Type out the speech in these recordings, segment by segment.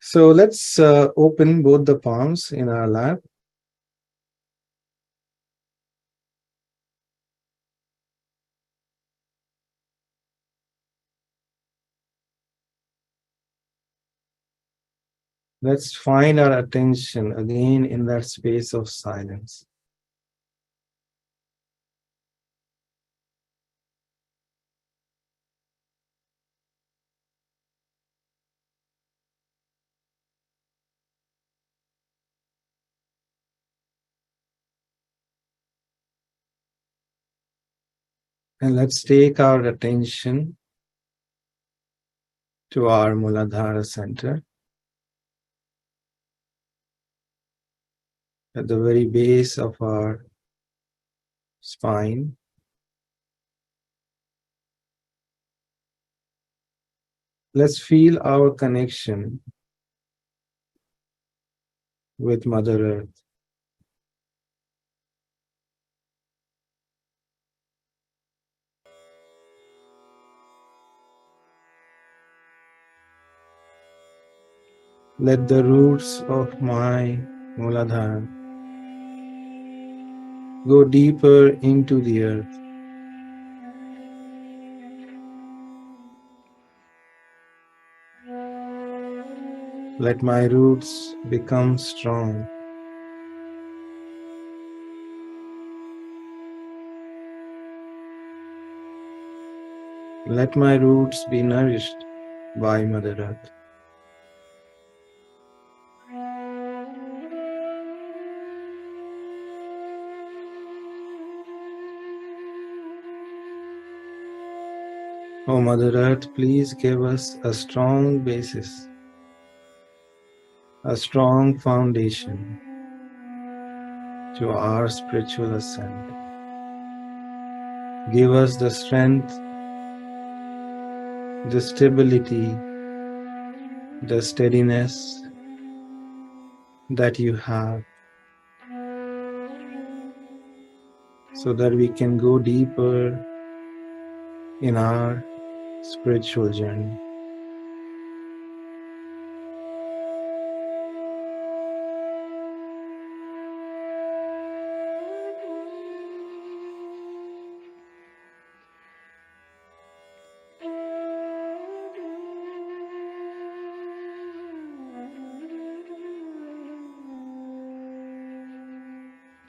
So let's open both the palms in our lap. Let's find our attention again in that space of silence. And let's take our attention to our Mooladhara center at the very base of our spine. Let's feel our connection with Mother Earth. Let the roots of my Mooladhara go deeper into the earth. Let my roots become strong. Let my roots be nourished by Mother Earth. Oh Mother Earth, please give us a strong basis, a strong foundation to our spiritual ascent. Give us the strength, the stability, the steadiness that you have, so that we can go deeper in our spiritual journey.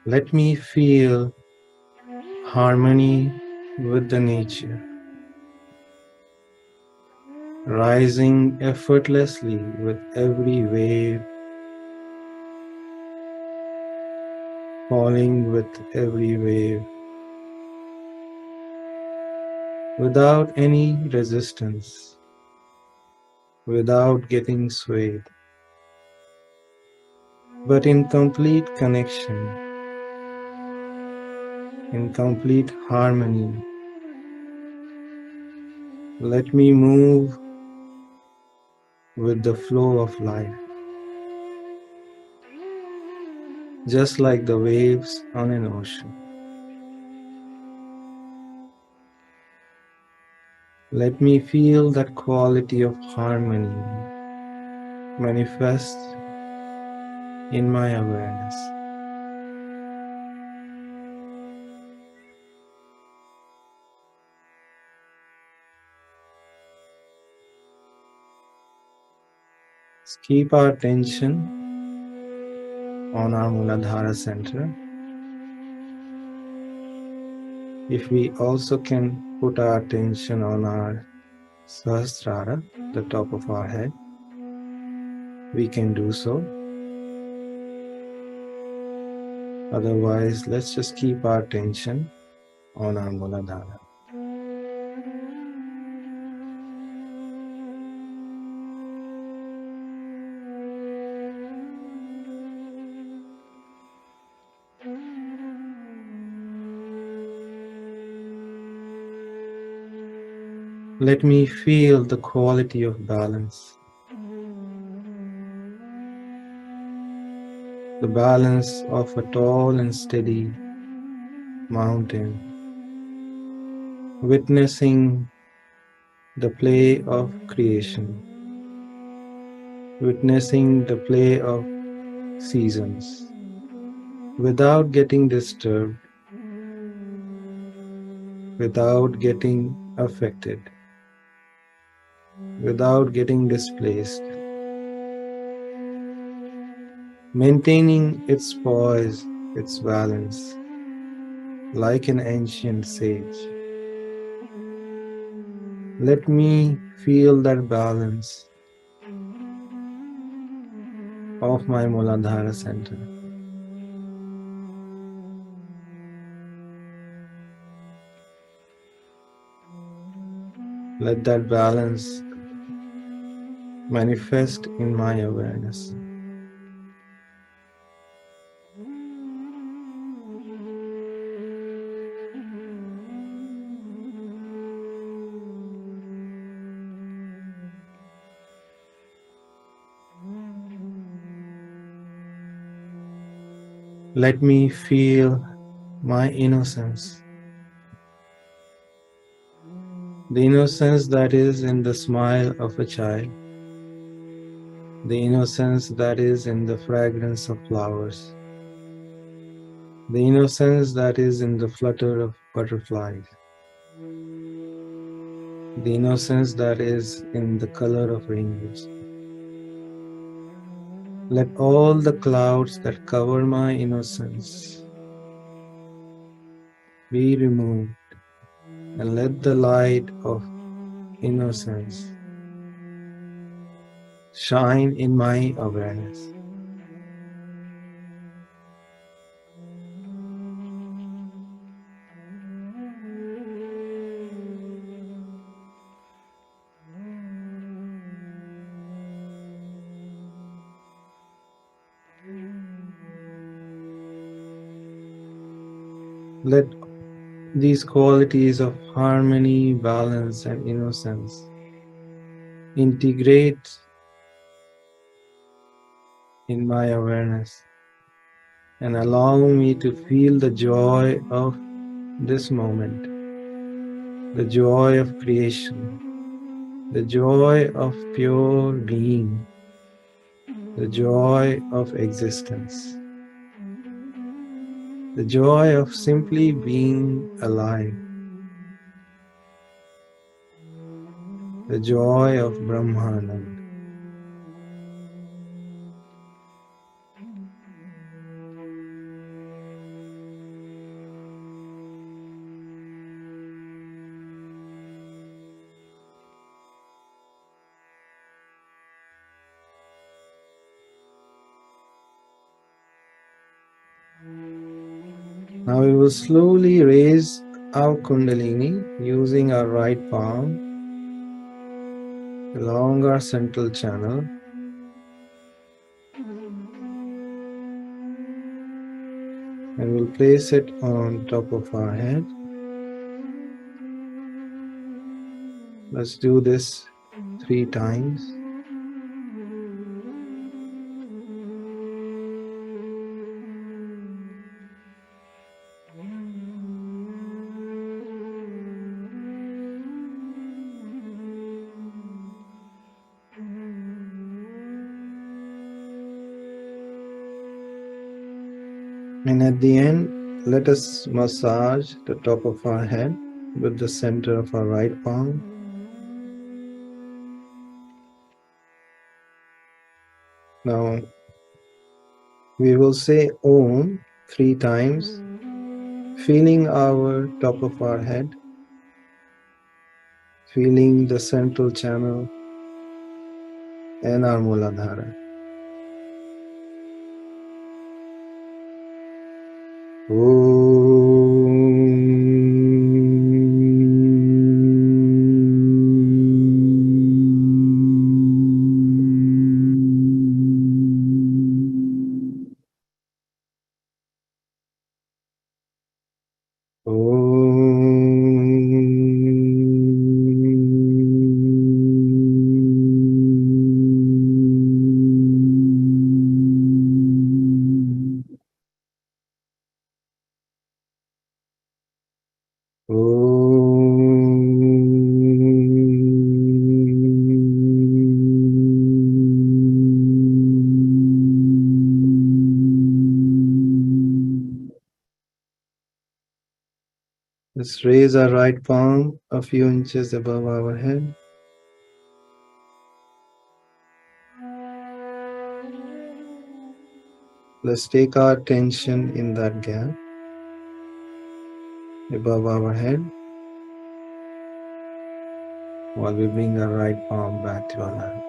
Let me feel harmony with the nature, rising effortlessly with every wave, falling with every wave, without any resistance, without getting swayed, but in complete connection, in complete harmony. Let me move with the flow of life, just like the waves on an ocean. Let me feel that quality of harmony manifest in my awareness. Let's keep our attention on our Mooladhara center. If we also can put our attention on our Sahasrara, the top of our head, we can do so. Otherwise, let's just keep our attention on our Mooladhara. Let me feel the quality of balance. The balance of a tall and steady mountain, witnessing the play of creation. witnessing the play of seasons without getting disturbed, without getting affected, without getting displaced, maintaining its poise, its balance, like an ancient sage. Let me feel that balance of my Mooladhara center. Let that balance manifest in my awareness. Let me feel my innocence, the innocence that is in the smile of a child, the innocence that is in the fragrance of flowers, the innocence that is in the flutter of butterflies, the innocence that is in the color of rainbows. Let all the clouds that cover my innocence be removed, and let the light of innocence shine in my awareness. Let these qualities of harmony, balance, and innocence integrate in my awareness and allow me to feel the joy of this moment, the joy of creation, the joy of pure being, the joy of existence, the joy of simply being alive, the joy of Brahmanand. Now we will slowly raise our Kundalini using our right palm along our central channel. And we'll place it on top of our head. Let's do this 3 times. And at the end, let us massage the top of our head with the center of our right palm. Now, we will say Om 3 times, feeling our top of our head, feeling the central channel and our Mooladhara. Let's raise our right palm a few inches above our head. Let's take our attention in that gap above our head while we bring our right palm back to our lap.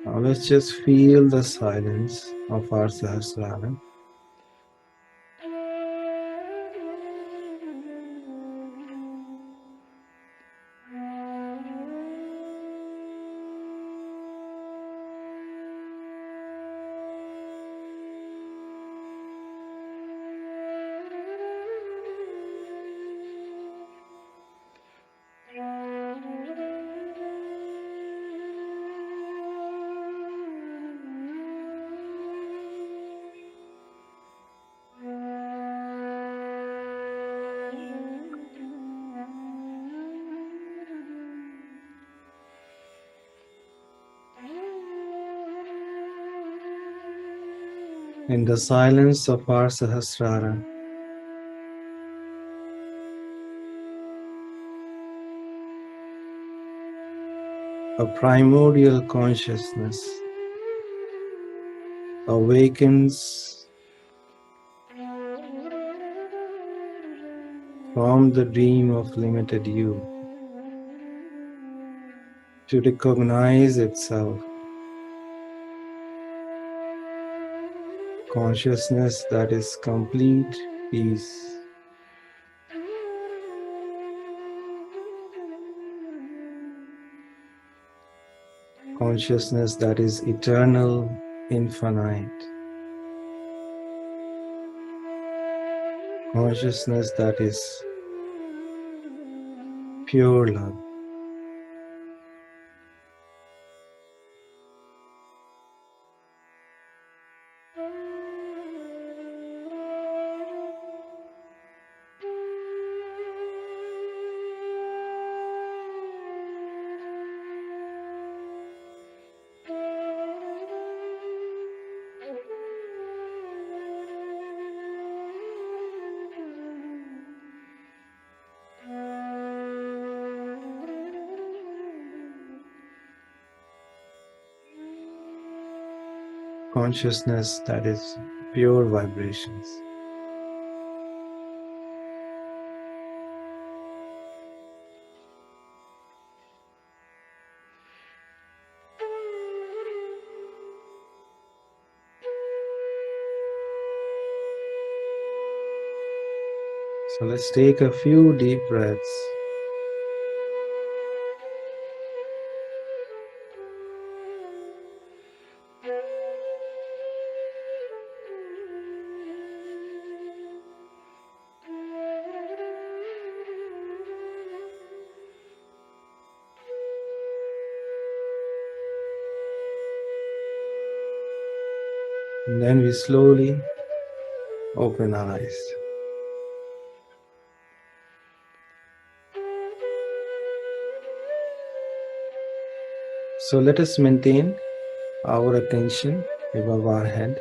Now let's just feel the silence of our Sahasrara. In the silence of our Sahasrara, a primordial consciousness awakens from the dream of limited you to recognize itself. Consciousness that is complete peace. Consciousness that is eternal, infinite. Consciousness that is pure love. Consciousness that is pure vibrations. So let's take a few deep breaths. And then we slowly open our eyes. So let us maintain our attention above our head.